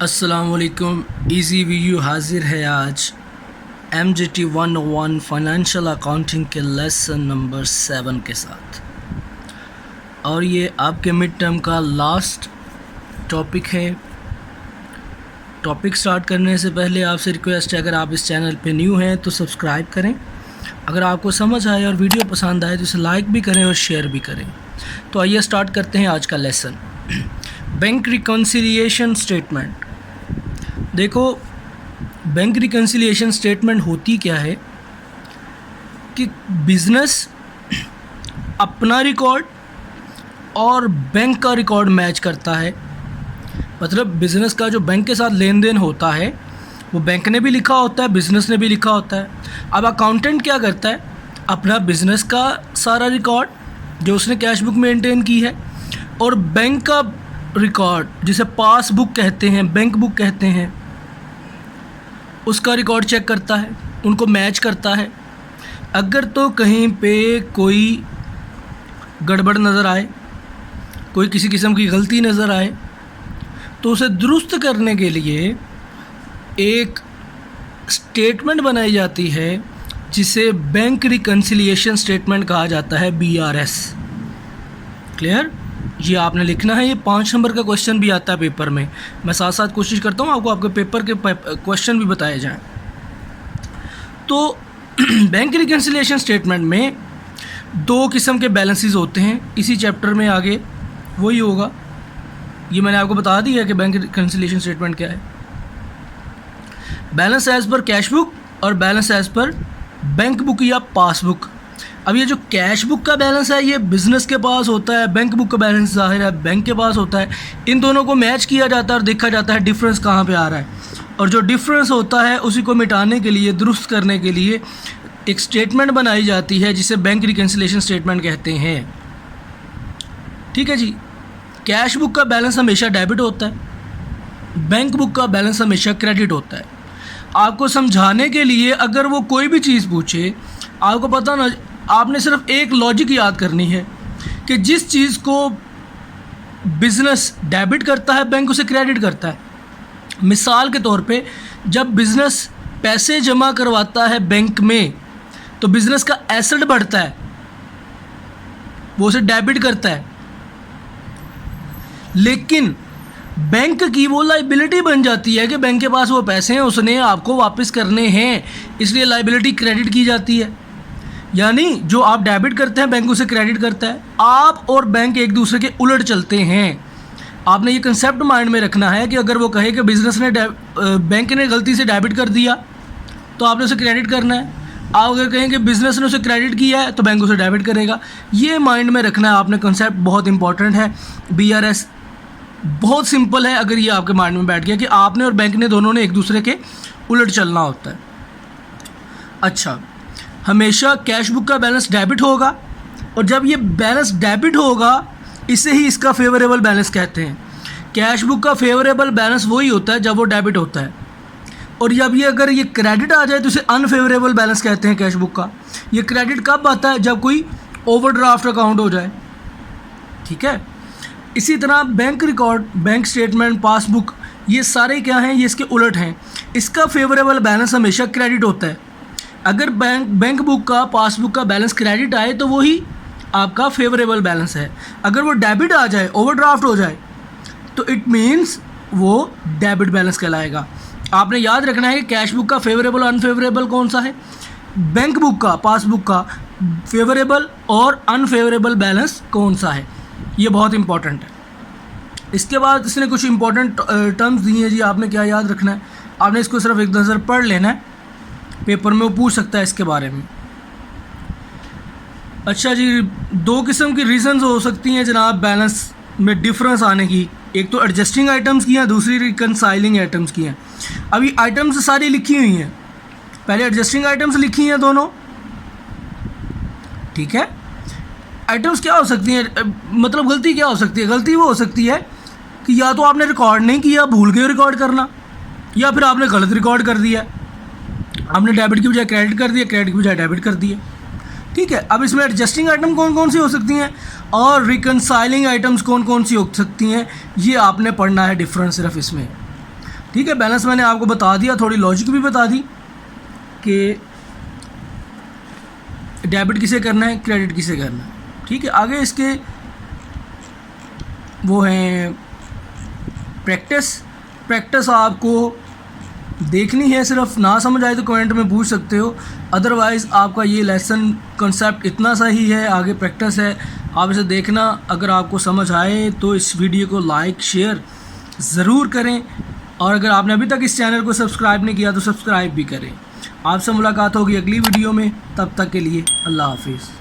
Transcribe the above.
अस्सलामुअलैकुम। Easy video हाजिर है आज MGT 101 फाइनेंशियल अकाउंटिंग के लेसन नंबर 7 के साथ, और ये आपके मिड टर्म का लास्ट टॉपिक है। टॉपिक स्टार्ट करने से पहले आपसे रिक्वेस्ट है, अगर आप इस चैनल पे न्यू हैं तो सब्सक्राइब करें। अगर आपको समझ आए और वीडियो पसंद आए तो इसे लाइक भी करें और शेयर भी करें। तो आइए स्टार्ट करते हैं आज का लेसन। Bank reconciliation statement. देखो, बैंक रिकन्सिलिएशन स्टेटमेंट होती क्या है कि बिज़नेस अपना रिकॉर्ड और बैंक का रिकॉर्ड मैच करता है। मतलब बिज़नेस का जो बैंक के साथ लेन देन होता है वो बैंक ने भी लिखा होता है, बिज़नेस ने भी लिखा होता है। अब अकाउंटेंट क्या करता है, अपना बिज़नेस का सारा रिकॉर्ड जो उसने कैश बुक मेंटेन की है और बैंक का रिकॉर्ड जिसे पासबुक कहते हैं, बैंक बुक कहते हैं, उसका रिकॉर्ड चेक करता है, उनको मैच करता है। अगर तो कहीं पे कोई गड़बड़ नज़र आए, कोई किसी किस्म की गलती नज़र आए, तो उसे दुरुस्त करने के लिए एक स्टेटमेंट बनाई जाती है जिसे बैंक रिकन्सिलिएशन स्टेटमेंट कहा जाता है, BRS। क्लियर? ये आपने लिखना है। ये 5 नंबर का क्वेश्चन भी आता है पेपर में। मैं साथ साथ कोशिश करता हूँ आपको आपके पेपर के क्वेश्चन भी बताए जाएं। तो बैंक रिकन्सिलिएशन स्टेटमेंट में 2 किस्म के बैलेंसेस होते हैं। इसी चैप्टर में आगे वही होगा। ये मैंने आपको बता दिया कि बैंक रिकन्सिलिएशन स्टेटमेंट क्या है। Balance as per cash book और balance as per bank book या पासबुक। अब ये जो कैश बुक का बैलेंस है ये बिज़नेस के पास होता है, बैंक बुक का बैलेंस ज़ाहिर है बैंक के पास होता है। इन दोनों को मैच किया जाता है और देखा जाता है डिफरेंस कहाँ पे आ रहा है, और जो डिफरेंस होता है उसी को मिटाने के लिए, दुरुस्त करने के लिए एक स्टेटमेंट बनाई जाती है जिसे बैंक रिकन्सिलिएशन स्टेटमेंट कहते हैं। ठीक है जी। कैश बुक का बैलेंस हमेशा डेबिट होता है, बैंक बुक का बैलेंस हमेशा क्रेडिट होता है। आपको समझाने के लिए अगर वो कोई भी चीज़ पूछे, आपको पता ना, आपने सिर्फ एक लॉजिक याद करनी है कि जिस चीज़ को बिज़नेस डेबिट करता है बैंक उसे क्रेडिट करता है। मिसाल के तौर पे, जब बिज़नेस पैसे जमा करवाता है बैंक में तो बिज़नेस का एसेट बढ़ता है, वो उसे डेबिट करता है। लेकिन बैंक की वो लाइबिलिटी बन जाती है कि बैंक के पास वो पैसे हैं, उसने आपको वापस करने हैं, इसलिए लाइबिलिटी क्रेडिट की जाती है। यानी जो आप डेबिट करते हैं बैंक उसे क्रेडिट करता है। आप और बैंक एक दूसरे के उलट चलते हैं। आपने ये कंसेप्ट माइंड में रखना है कि अगर वो कहे कि बिज़नेस ने बैंक ने गलती से डेबिट कर दिया तो आपने उसे क्रेडिट करना है। आप अगर कहें कि बिज़नेस ने उसे क्रेडिट किया है तो बैंक उसे डेबिट करेगा। ये माइंड में रखना है आपने। कंसेप्ट बहुत इंपॉर्टेंट है। BRS बहुत सिंपल है। अगर ये आपके माइंड में बैठ गया कि आपने और बैंक ने दोनों ने एक दूसरे के उलट चलना होता है। अच्छा, हमेशा कैश बुक का बैलेंस डेबिट होगा, और जब ये बैलेंस डेबिट होगा इसे ही इसका फेवरेबल बैलेंस कहते हैं। कैश बुक का फेवरेबल बैलेंस वही होता है जब वो डेबिट होता है, और जब ये अगर ये क्रेडिट आ जाए तो इसे अनफेवरेबल बैलेंस कहते हैं कैश बुक का। ये क्रेडिट कब आता है? जब कोई ओवरड्राफ्ट अकाउंट हो जाए। ठीक है। इसी तरह bank record, bank statement, passbook, ये सारे क्या हैं? ये इसके उलट हैं। इसका फेवरेबल बैलेंस हमेशा क्रेडिट होता है। अगर बैंक बुक का, पासबुक का बैलेंस क्रेडिट आए तो वही आपका फेवरेबल बैलेंस है। अगर वो डेबिट आ जाए, ओवरड्राफ्ट हो जाए, तो इट मीन्स वो डेबिट बैलेंस कहलाएगा। आपने याद रखना है कि कैश बुक का फेवरेबल अनफेवरेबल कौन सा है, बैंक बुक का, पासबुक का फेवरेबल और अनफेवरेबल बैलेंस कौन सा है। ये बहुत इंपॉर्टेंट है। इसके बाद इसने कुछ इंपॉर्टेंट टर्म्स दिए हैं जी। आपने क्या याद रखना है? आपने इसको सिर्फ एक नज़र पढ़ लेना है, पेपर में वो पूछ सकता है इसके बारे में। अच्छा जी, 2 किस्म की रीज़न्स हो सकती हैं जनाब बैलेंस में डिफरेंस आने की। एक तो एडजस्टिंग आइटम्स की हैं, दूसरी रिकनसाइलिंग आइटम्स की हैं। अभी आइटम्स सारी लिखी हुई हैं, पहले एडजस्टिंग आइटम्स लिखी हैं दोनों। ठीक है। आइटम्स क्या हो सकती हैं, मतलब गलती क्या हो सकती है? गलती वो हो सकती है कि या तो आपने रिकॉर्ड नहीं किया, भूल गए रिकॉर्ड करना, या फिर आपने गलत रिकॉर्ड कर दिया। आपने डेबिट की बजाय क्रेडिट कर दिया, क्रेडिट की बजाय डेबिट कर दिया। ठीक है। अब इसमें एडजस्टिंग आइटम कौन कौन सी हो सकती हैं और रिकनसाइलिंग आइटम्स कौन कौन सी हो सकती हैं, ये आपने पढ़ना है डिफरेंस सिर्फ इसमें। ठीक है, बैलेंस मैंने आपको बता दिया, थोड़ी लॉजिक भी बता दी कि डेबिट किसे करना है, क्रेडिट किसे करना है। ठीक है, आगे इसके वो हैं प्रैक्टिस आपको देखनी है, सिर्फ ना समझ आए तो कमेंट में पूछ सकते हो, अदरवाइज़ आपका ये लेसन कॉन्सेप्ट इतना सा ही है, आगे प्रैक्टिस है, आप इसे देखना। अगर आपको समझ आए तो इस वीडियो को लाइक शेयर ज़रूर करें, और अगर आपने अभी तक इस चैनल को सब्सक्राइब नहीं किया तो सब्सक्राइब भी करें। आपसे मुलाकात होगी अगली वीडियो में, तब तक के लिए अल्लाह हाफिज़।